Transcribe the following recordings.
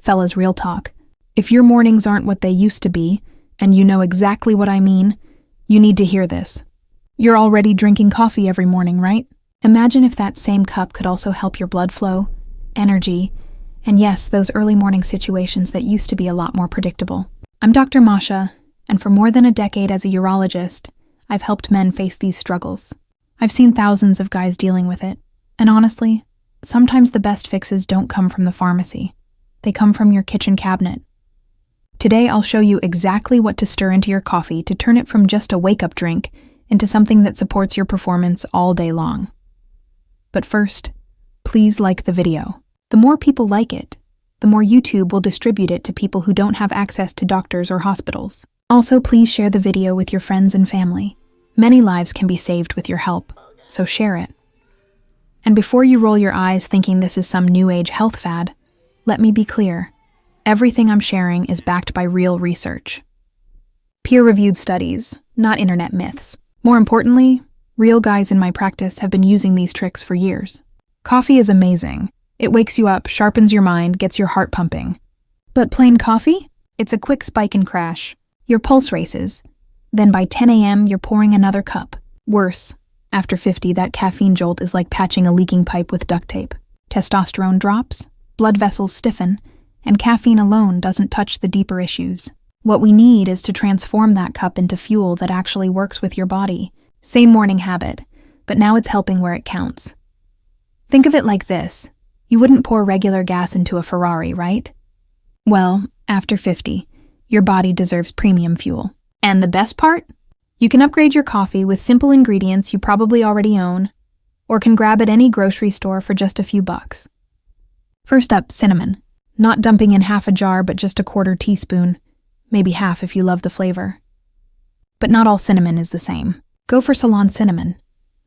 Fellas, real talk. If your mornings aren't what they used to be, and you know exactly what I mean, you need to hear this. You're already drinking coffee every morning, right? Imagine if that same cup could also help your blood flow, energy, and yes, those early morning situations that used to be a lot more predictable. I'm Dr. Masha, and for more than a decade as a urologist, I've helped men face these struggles. I've seen thousands of guys dealing with it, and honestly, sometimes the best fixes don't come from the pharmacy. They come from your kitchen cabinet. Today, I'll show you exactly what to stir into your coffee to turn it from just a wake-up drink into something that supports your performance all day long. But first, please like the video. The more people like it, the more YouTube will distribute it to people who don't have access to doctors or hospitals. Also, please share the video with your friends and family. Many lives can be saved with your help, so share it. And before you roll your eyes thinking this is some new age health fad, let me be clear. Everything I'm sharing is backed by real research. Peer-reviewed studies, not internet myths. More importantly, real guys in my practice have been using these tricks for years. Coffee is amazing. It wakes you up, sharpens your mind, gets your heart pumping. But plain coffee? It's a quick spike and crash. Your pulse races. Then by 10 a.m., you're pouring another cup. Worse, after 50, that caffeine jolt is like patching a leaking pipe with duct tape. Testosterone drops, blood vessels stiffen, and caffeine alone doesn't touch the deeper issues. What we need is to transform that cup into fuel that actually works with your body. Same morning habit, but now it's helping where it counts. Think of it like this. You wouldn't pour regular gas into a Ferrari, right? Well, after 50, your body deserves premium fuel. And the best part? You can upgrade your coffee with simple ingredients you probably already own, or can grab at any grocery store for just a few bucks. First up, cinnamon. Not dumping in half a jar, but just a quarter teaspoon. Maybe half if you love the flavor. But not all cinnamon is the same. Go for Ceylon cinnamon,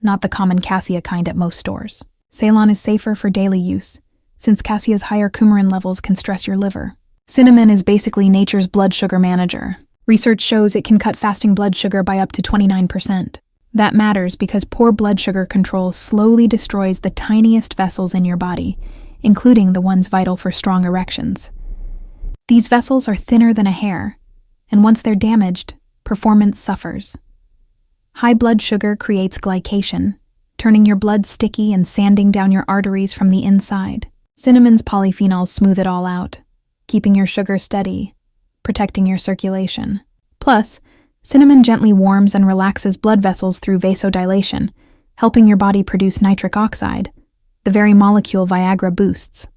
not the common cassia kind at most stores. Ceylon is safer for daily use, since cassia's higher coumarin levels can stress your liver. Cinnamon is basically nature's blood sugar manager. Research shows it can cut fasting blood sugar by up to 29%. That matters because poor blood sugar control slowly destroys the tiniest vessels in your body, including the ones vital for strong erections. These vessels are thinner than a hair, and once they're damaged, performance suffers. High blood sugar creates glycation, turning your blood sticky and sanding down your arteries from the inside. Cinnamon's polyphenols smooth it all out, keeping your sugar steady, protecting your circulation. Plus, cinnamon gently warms and relaxes blood vessels through vasodilation, helping your body produce nitric oxide, the very molecule Viagra boosts.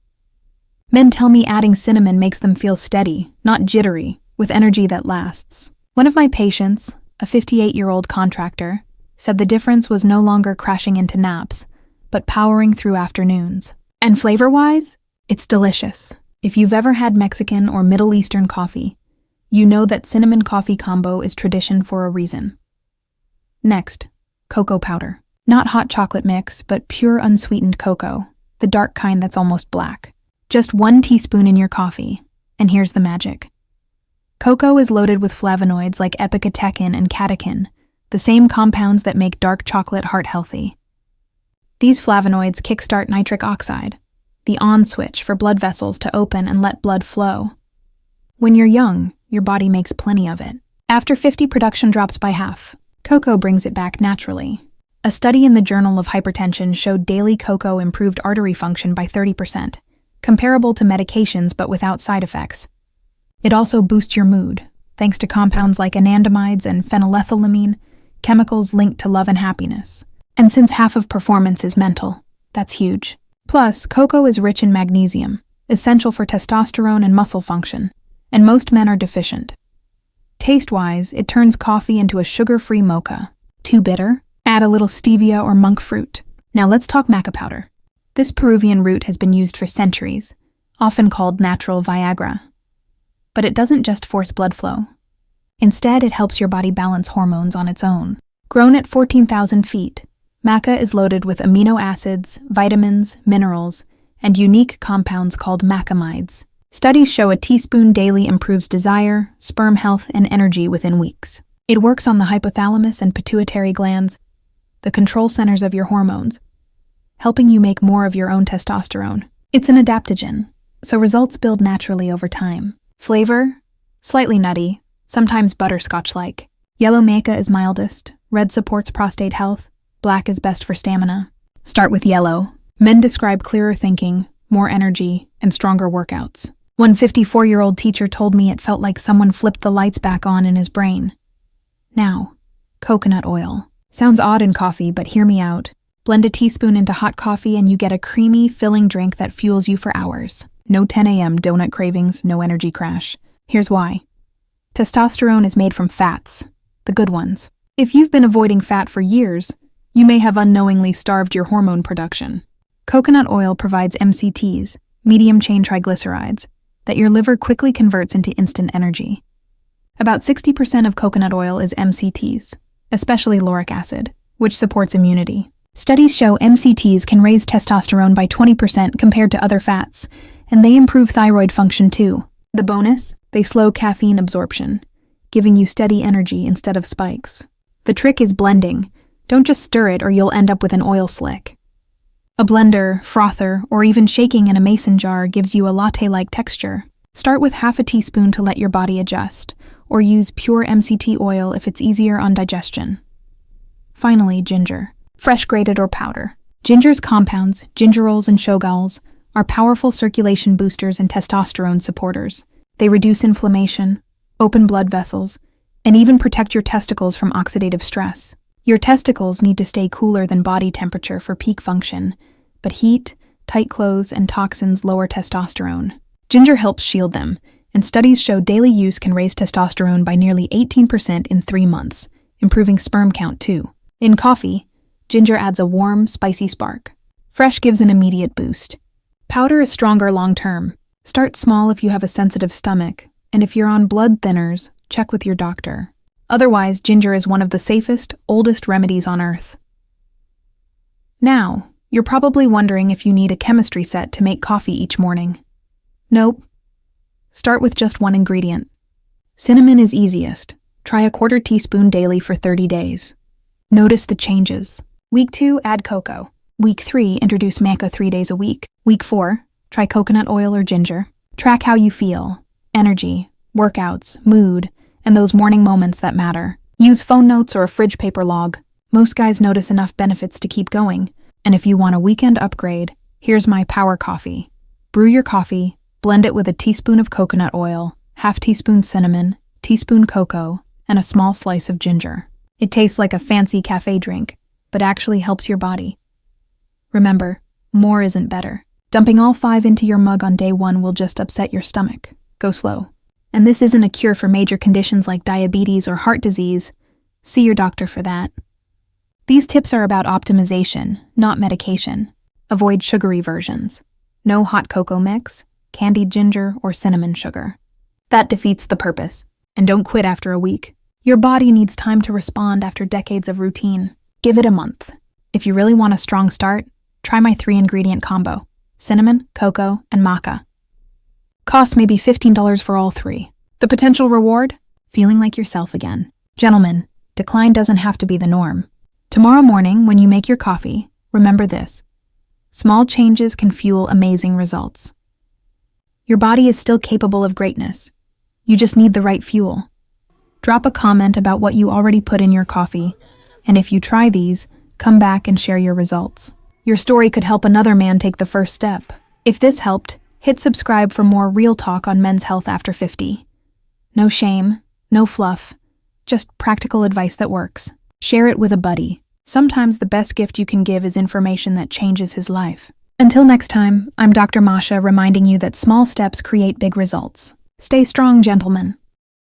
Men tell me adding cinnamon makes them feel steady, not jittery, with energy that lasts. One of my patients, a 58-year-old contractor, said the difference was no longer crashing into naps, but powering through afternoons. And flavor-wise, it's delicious. If you've ever had Mexican or Middle Eastern coffee, you know that cinnamon-coffee combo is tradition for a reason. Next, cocoa powder. Not hot chocolate mix, but pure unsweetened cocoa, the dark kind that's almost black. Just 1 teaspoon in your coffee, and here's the magic. Cocoa is loaded with flavonoids like epicatechin and catechin, the same compounds that make dark chocolate heart healthy. These flavonoids kickstart nitric oxide, the on switch for blood vessels to open and let blood flow. When you're young, your body makes plenty of it. After 50, production drops by half. Cocoa brings it back naturally. A study in the Journal of Hypertension showed daily cocoa improved artery function by 30%, comparable to medications but without side effects. It also boosts your mood, thanks to compounds like anandamides and phenylethylamine, chemicals linked to love and happiness. And since half of performance is mental, that's huge. Plus, cocoa is rich in magnesium, essential for testosterone and muscle function, and most men are deficient. Taste-wise, it turns coffee into a sugar-free mocha. Too bitter? Add a little stevia or monk fruit. Now let's talk maca powder. This Peruvian root has been used for centuries, often called natural Viagra. But it doesn't just force blood flow. Instead, it helps your body balance hormones on its own. Grown at 14,000 feet, maca is loaded with amino acids, vitamins, minerals, and unique compounds called macamides. Studies show a teaspoon daily improves desire, sperm health, and energy within weeks. It works on the hypothalamus and pituitary glands, the control centers of your hormones, helping you make more of your own testosterone. It's an adaptogen, so results build naturally over time. Flavor? Slightly nutty, sometimes butterscotch-like. Yellow maca is mildest, red supports prostate health, black is best for stamina. Start with yellow. Men describe clearer thinking, more energy, and stronger workouts. One 54-year-old teacher told me it felt like someone flipped the lights back on in his brain. Now, coconut oil. Sounds odd in coffee, but hear me out. Blend a teaspoon into hot coffee and you get a creamy, filling drink that fuels you for hours. No 10 a.m. donut cravings, no energy crash. Here's why. Testosterone is made from fats, the good ones. If you've been avoiding fat for years, you may have unknowingly starved your hormone production. Coconut oil provides MCTs, medium-chain triglycerides, that your liver quickly converts into instant energy. About 60% of coconut oil is MCTs, especially lauric acid, which supports immunity. Studies show MCTs can raise testosterone by 20% compared to other fats, and they improve thyroid function too. The bonus? They slow caffeine absorption, giving you steady energy instead of spikes. The trick is blending. Don't just stir it or you'll end up with an oil slick. A blender, frother, or even shaking in a mason jar gives you a latte-like texture. Start with half a teaspoon to let your body adjust, or use pure MCT oil if it's easier on digestion. Finally, ginger. Fresh grated or powder. Ginger's compounds, gingerols and shogaols, are powerful circulation boosters and testosterone supporters. They reduce inflammation, open blood vessels, and even protect your testicles from oxidative stress. Your testicles need to stay cooler than body temperature for peak function, but heat, tight clothes, and toxins lower testosterone. Ginger helps shield them, and studies show daily use can raise testosterone by nearly 18% in 3 months, improving sperm count too. In coffee, ginger adds a warm, spicy spark. Fresh gives an immediate boost. Powder is stronger long-term. Start small if you have a sensitive stomach, and if you're on blood thinners, check with your doctor. Otherwise, ginger is one of the safest, oldest remedies on Earth. Now, you're probably wondering if you need a chemistry set to make coffee each morning. Nope. Start with just one ingredient. Cinnamon is easiest. Try a 1/4 teaspoon daily for 30 days. Notice the changes. Week 2, add cocoa. Week 3, introduce maca 3 days a week. Week 4, try coconut oil or ginger. Track how you feel. Energy, workouts, mood, and those morning moments that matter. Use phone notes or a fridge paper log. Most guys notice enough benefits to keep going. And if you want a weekend upgrade, here's my power coffee. Brew your coffee, blend it with a teaspoon of coconut oil, half teaspoon cinnamon, teaspoon cocoa, and a small slice of ginger. It tastes like a fancy cafe drink, but actually helps your body. Remember, more isn't better. Dumping all 5 into your mug on day 1 will just upset your stomach. Go slow. And this isn't a cure for major conditions like diabetes or heart disease. See your doctor for that. These tips are about optimization, not medication. Avoid sugary versions. No hot cocoa mix, candied ginger, or cinnamon sugar. That defeats the purpose. And don't quit after a week. Your body needs time to respond after decades of routine. Give it a month. If you really want a strong start, try my 3-ingredient combo: cinnamon, cocoa, and maca. Cost maybe $15 for all 3. The potential reward? Feeling like yourself again. Gentlemen, decline doesn't have to be the norm. Tomorrow morning, when you make your coffee, remember this. Small changes can fuel amazing results. Your body is still capable of greatness. You just need the right fuel. Drop a comment about what you already put in your coffee, and if you try these, come back and share your results. Your story could help another man take the first step. If this helped, hit subscribe for more real talk on men's health after 50. No shame, no fluff, just practical advice that works. Share it with a buddy. Sometimes the best gift you can give is information that changes his life. Until next time, I'm Dr. Masha reminding you that small steps create big results. Stay strong, gentlemen.